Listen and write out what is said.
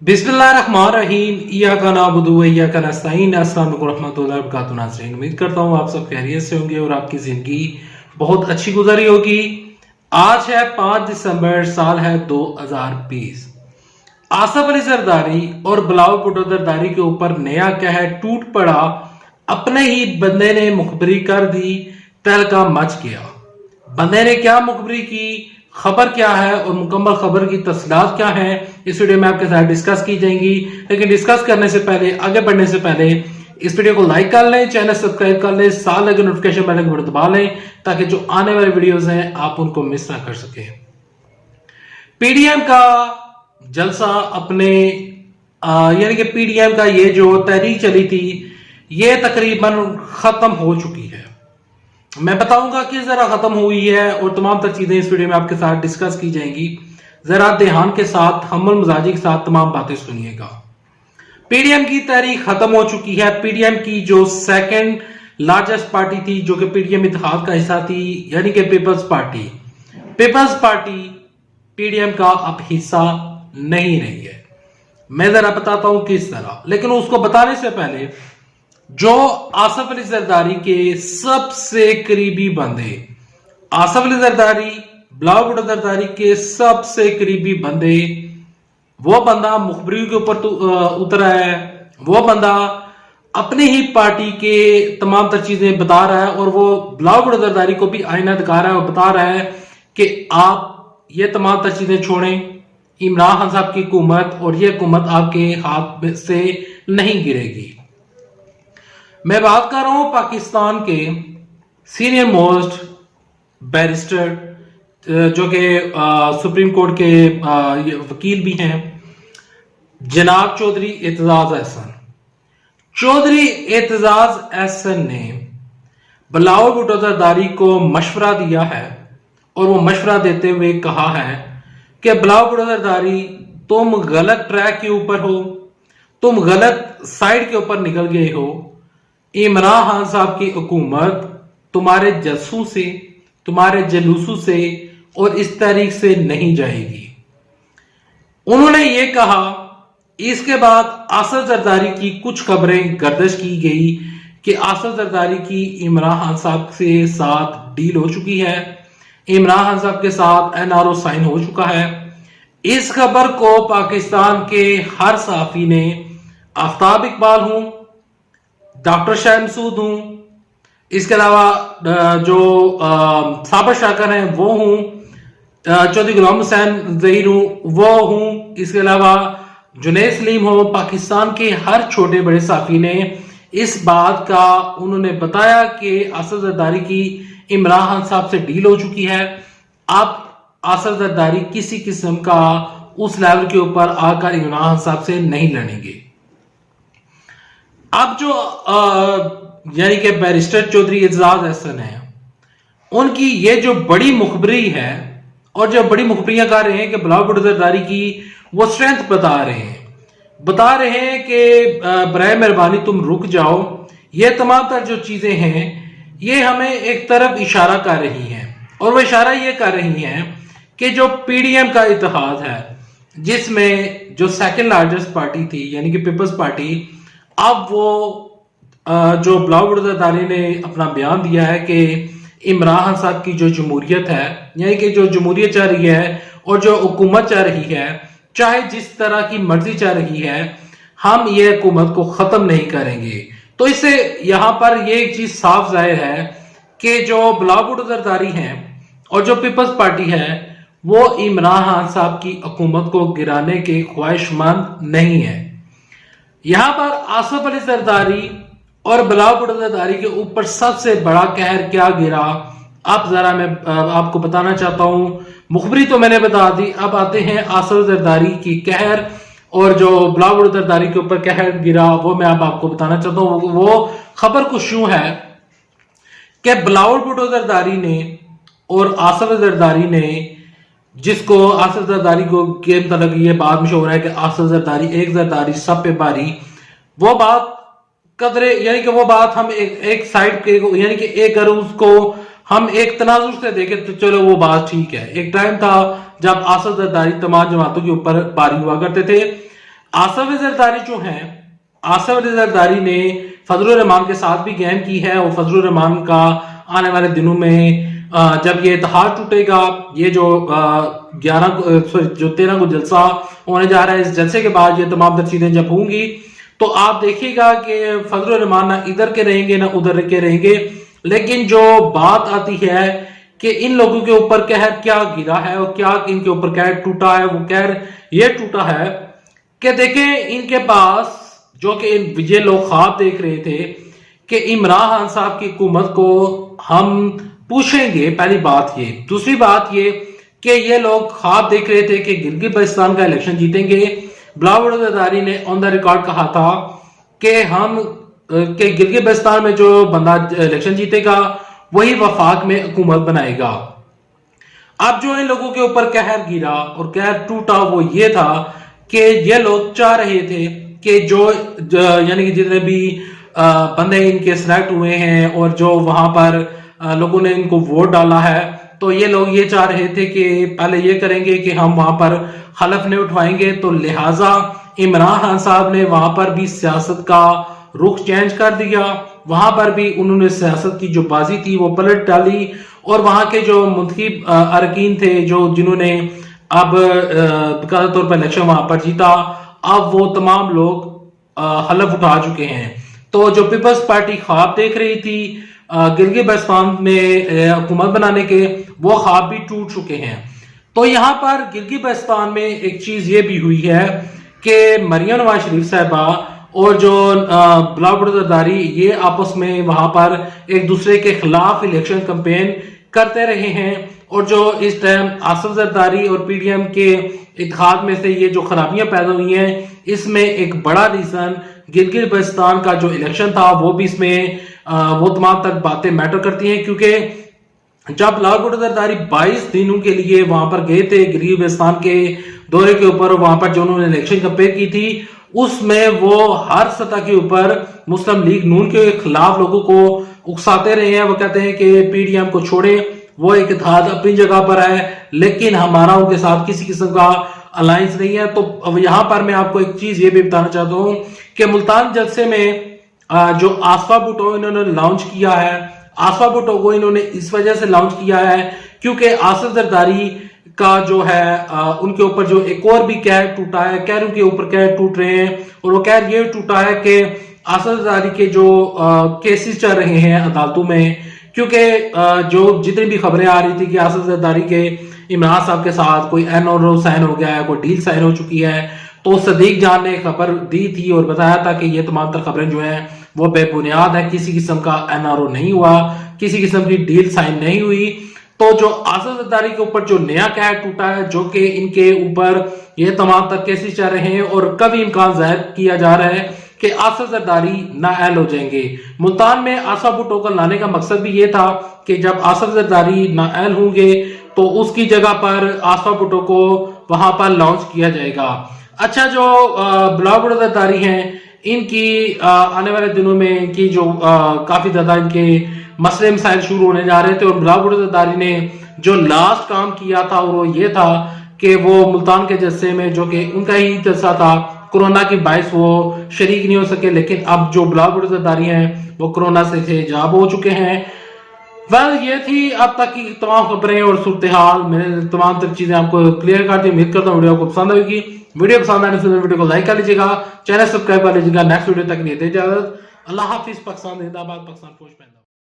बिस्मिल्लाहिर्रहमानिर्रहीम इय्याका नअबुदु व इय्याका नस्तईन। अस्सलाम वालेकुम रहमतुल्लाहि व बरकातुहू। नाज़रीन, उम्मीद करता हूँ आप सब खैरियत से होंगे और आपकी जिंदगी बहुत अच्छी गुजरी होगी। आज है 5 दिसंबर, साल है 2020। आसिफ अली जरदारी और बिलावल भुट्टो जरदारी के ऊपर नया कहर टूट पड़ा। अपने ही बंदे ने मुखबरी कर दी, तहलका मच गया। बंदे ने क्या मुखबरी की, खबर क्या है और मुकम्मल खबर की तफसीलात क्या है, इस वीडियो में आपके साथ डिस्कस की जाएंगी। लेकिन डिस्कस करने से पहले, आगे बढ़ने से पहले इस वीडियो को लाइक कर लें, चैनल सब्सक्राइब कर लें, साथ लगे नोटिफिकेशन बेल को दबा लें ताकि जो आने वाले वीडियोस हैं आप उनको मिस ना कर सके। पीडीएम का जलसा अपने यानी कि पीडीएम का ये जो तहरीक चली थी ये तकरीबन खत्म हो चुकी है। मैं बताऊंगा किस तरह खत्म हुई है और तमाम तर चीजें इस वीडियो में आपके साथ डिस्कस की जाएंगी। जरा ध्यान के साथ, हमल मजाजी के साथ तमाम बातें सुनिएगा। पीडीएम की तहरीक खत्म हो चुकी है। पीडीएम की जो सेकंड लार्जेस्ट पार्टी थी, जो कि पीडीएम इत्तेहाद का हिस्सा थी, यानी कि पीपल्स पार्टी पीडीएम का अब हिस्सा नहीं रही है। मैं जरा बताता हूं किस तरह, लेकिन उसको बताने से पहले जो आसिफ अली जरदारी के सबसे करीबी बंदे, आसिफ अली जरदारी, बिलावल भुट्टो जरदारी के सबसे करीबी बंदे, वो बंदा मुखबरी के ऊपर उतरा है। वो बंदा अपनी ही पार्टी के तमाम तर चीजें बता रहा है और वो बिलावल भुट्टो जरदारी को भी आईना दिखा रहा है और बता रहा है कि आप ये तमाम तर चीजें छोड़ें। इमरान खान साहब की हुकूमत और ये हुकूमत आपके हाथ से नहीं गिरेगी। मैं बात कर रहा हूं पाकिस्तान के सीनियर मोस्ट बैरिस्टर, जो कि सुप्रीम कोर्ट के वकील भी हैं, जनाब चौधरी एतजाज अहसन। चौधरी एतजाज अहसन ने बिलावल भुट्टो जरदारी को मशवरा दिया है और वो मशवरा देते हुए कहा है कि बिलावल भुट्टो जरदारी, तुम गलत ट्रैक के ऊपर हो, तुम गलत साइड के ऊपर निकल गए हो। इमरान खान साहब की हुकूमत तुम्हारे जलसों से, तुम्हारे जलूसों से और इस तरीक से नहीं जाएगी। उन्होंने ये कहा। इसके बाद आसिफ जरदारी की कुछ खबरें गर्दिश की गई कि आसिफ जरदारी की इमरान खान साहब के साथ डील हो चुकी है, इमरान खान साहब के साथ एनआरओ साइन हो चुका है। इस खबर को पाकिस्तान के हर सहाफी ने, आफ्ताब इकबाल हूं, डॉक्टर शाह मसूद हूं, इसके अलावा जो साबिर शाकर हैं वो हूं, चौधरी गुलाम हुसैन ज़हीर हूं वो हूं, इसके अलावा जुनैद सलीम हो, पाकिस्तान के हर छोटे बड़े साफी ने इस बात का उन्होंने बताया कि आसिफ जरदारी की इमरान खान साहब से डील हो चुकी है। अब आसिफ जरदारी किसी किस्म का उस लेवल के ऊपर आकर इमरान खान साहब से नहीं लड़ेंगे। अब जो यानी कि बैरिस्टर चौधरी एतजाज अहसन है, उनकी ये जो बड़ी मुखबरी है और जो बड़ी मुखबरियां कर रहे हैं कि बिलावल भुट्टो जरदारी की वो स्ट्रेंथ बता रहे हैं कि बराए मेहरबानी तुम रुक जाओ। ये तमाम तर जो चीजें हैं ये हमें एक तरफ इशारा कर रही हैं और वो इशारा ये कर रही हैं कि जो पीडीएम का इत्तेहाद है, जिसमें जो सेकंड लार्जेस्ट पार्टी थी यानी कि पीपल्स पार्टी, अब वो जो बिलावल भुट्टो जरदारी ने अपना बयान दिया है कि इमरान खान साहब की जो जमहूरियत है, यानी कि जो जमहूरियत चाह रही है और जो हुकूमत चाह रही है, चाहे जिस तरह की मर्जी चाह रही है, हम ये हुकूमत को खत्म नहीं करेंगे। तो इससे यहां पर ये एक चीज साफ जाहिर है कि जो बिलावल भुट्टो जरदारी हैं और जो पीपल्स पार्टी है वो इमरान खान साहब की हुकूमत को गिराने के ख्वाहिशमंद नहीं है। यहां पर आसिफ अली जरदारी और बिलावल भुट्टो जरदारी के ऊपर सबसे बड़ा कहर क्या गिरा, अब जरा मैं आपको बताना चाहता हूं। मुखबरी तो मैंने बता दी, अब आते हैं आसिफ जरदारी की कहर और जो बिलावल भुट्टो जरदारी के ऊपर कहर गिरा वो मैं अब आपको बताना चाहता हूं। वो खबर कुछ यूं है कि बिलावल भुट्टो जरदारी ने और आसिफ जरदारी ने, जिसको आसिफ जरदारी को के मतलब ये बात मशहूर है कि आसिफ जरदारी एक जरदारी सब पे भारी, वो बात कदरे यानी कि वो बात हम एक साइड के यानी कि एक अगर उसको हम एक तनाजुर से देखें तो चलो वो बात ठीक है। एक टाइम था जब आसिफ जरदारी तमाम जमातों के ऊपर भारी हुआ करते थे। आसिफ जरदारी जो हैं, आसिफ जरदारी ने फजलुर रहमान के साथ भी गेम की है, और फजलुर रहमान का आने वाले दिनों में जब ये इत्तेहाद टूटेगा, ये जो 13 को जलसा होने जा रहा है, इस जलसे के बाद ये तमाम तर चीजें जब होंगी तो आप देखिएगा कि फजलुर रहमान ना इधर के रहेंगे ना उधर के रहेंगे। लेकिन जो बात आती है कि इन लोगों के ऊपर कहर क्या गिरा है और क्या इनके ऊपर कहर टूटा है, वो कहर ये टूटा है कि देखें, इनके पास जो कि ये लोग ख्वाब देख रहे थे कि इमरान खान साहब की हुकूमत को हम पूछेंगे, पहली बात ये। दूसरी बात ये कि ये लोग ख्वाब देख रहे थे कि गिलगित बल्तिस्तान का इलेक्शन जीतेंगे। बिलावल जरदारी ने ऑन द रिकॉर्ड कहा था कि गिलगित बल्तिस्तान में जो बंदा इलेक्शन जीतेगा वही वफाक में हुकूमत बनाएगा। अब जो इन लोगों के ऊपर कहर गिरा और कहर टूटा वो ये था कि ये लोग चाह रहे थे कि जो यानी कि जितने भी बंदे इनके सिलेक्ट हुए हैं और जो वहां पर लोगों ने इनको वोट डाला है, तो ये लोग ये चाह रहे थे कि पहले ये करेंगे कि हम वहां पर हलफ नहीं उठवाएंगे, तो लिहाजा इमरान खान साहब ने वहां पर भी सियासत का रुख चेंज कर दिया। वहां पर भी उन्होंने सियासत की जो बाजी थी वो पलट डाली, और वहां के जो मुंतखब अरकीन थे जो जिन्होंने अब बकायदा तौर पर इलेक्शन वहां पर जीता, अब वो तमाम लोग हलफ उठा चुके हैं। तो जो पीपल्स पार्टी ख्वाब देख रही थी गिलगित बल्तिस्तान में हुकूमत बनाने के, वो ख्वाब भी टूट चुके हैं। तो यहाँ पर गिलगित बल्तिस्तान में एक चीज ये भी हुई है कि मरियम नवाज शरीफ साहबा और जो बिलावल जरदारी ये आपस में वहां पर एक दूसरे के खिलाफ इलेक्शन कैंपेन करते रहे हैं, और जो इस टाइम आसिफ जरदारी और पीडीएम के इत्तेहाद में से ये जो खराबियां पैदा हुई हैं, इसमें एक बड़ा रीजन गिलगित बल्तिस्तान का जो इलेक्शन था वो भी इसमें वो तमाम तक बातें मैटर करती हैं। क्योंकि जब बिलावल जरदारी 22 दिनों के लिए वहां पर गए थे गिलगित बल्तिस्तान के दौरे के ऊपर, वहां पर जो उन्होंने इलेक्शन कैंपेन की थी उसमें वो हर सतह के ऊपर मुस्लिम लीग नून के खिलाफ लोगों को उकसाते रहे हैं। वो कहते हैं कि पीडीएम को छोड़े, वो एक इत्तेहाद अपनी जगह पर है, लेकिन हमारा उनके साथ किसी किस्म का अलायंस नहीं है। तो अब यहाँ पर मैं आपको एक चीज ये भी बताना चाहता हूँ कि मुल्तान जलसे में जो आसफा भुट्टो इन्होंने लॉन्च किया है, आसफा भुट्टो को इन्होंने इस वजह से लॉन्च किया है क्योंकि आसिफ जरदारी का जो है उनके ऊपर जो एक और भी कहर टूटा है, कहरों के ऊपर कहर टूट रहे हैं, और वो कहर ये टूटा है कि आसिफ जरदारी के जो केसेस चल रहे हैं अदालतों में, क्योंकि जो जितनी भी खबरें आ रही थी कि आसिफ जरदारी के इमरान साहब के साथ कोई एनओ साइन हो गया है, कोई डील साइन हो चुकी है, तो सदीक जान ने खबर दी थी और बताया था कि ये तमाम तर खबरें जो हैं वो बेबुनियाद है, किसी किस्म का एनआरओ नहीं हुआ, किसी किस्म की डील साइन नहीं हुई। तो जो आसिफ जरदारी के ऊपर जो नया कहर टूटा है, जो कि इनके ऊपर ये तमाम तक केसेस चल रहे हैं और कभी इम्कान जाहिर किया जा रहा है कि आसिफ जरदारी नाअहल हो जाएंगे। मुल्तान में आसिफ भुट्टो को लाने का मकसद भी ये था कि जब आसिफ जरदारी नाअहल होंगे तो उसकी जगह पर आसिफ भुट्टो को वहां पर लॉन्च किया जाएगा। अच्छा, जो बिलावल जरदारी हैं, इनकी आने वाले दिनों में इनकी जो काफी ज्यादा इनके मसले मसाइल शुरू होने जा रहे थे, और बिलावल जरदारी ने जो लास्ट काम किया था वो ये था कि वो मुल्तान के जलसे में, जो कि उनका ही जलसा था, कोरोना की बाइस वो शरीक नहीं हो सके, लेकिन अब जो बिलावल जरदारी हैं वो कोरोना से सेहतयाब हो चुके हैं। ये थी अब तक की तमाम खबरें और सूरत हाल, मैंने तमाम तर चीजें आपको क्लियर कर दी। उम्मीद करता हूँ वीडियो को पसंद आएगी। वीडियो पसंद आने से वीडियो को लाइक कर लीजिएगा, चैनल सब्सक्राइब कर लीजिएगा। नेक्स्ट वीडियो तक नहीं दे इजाजत। अल्लाह हाफिज। पाकिस्तान जिंदाबाद, पाकिस्तान फौज।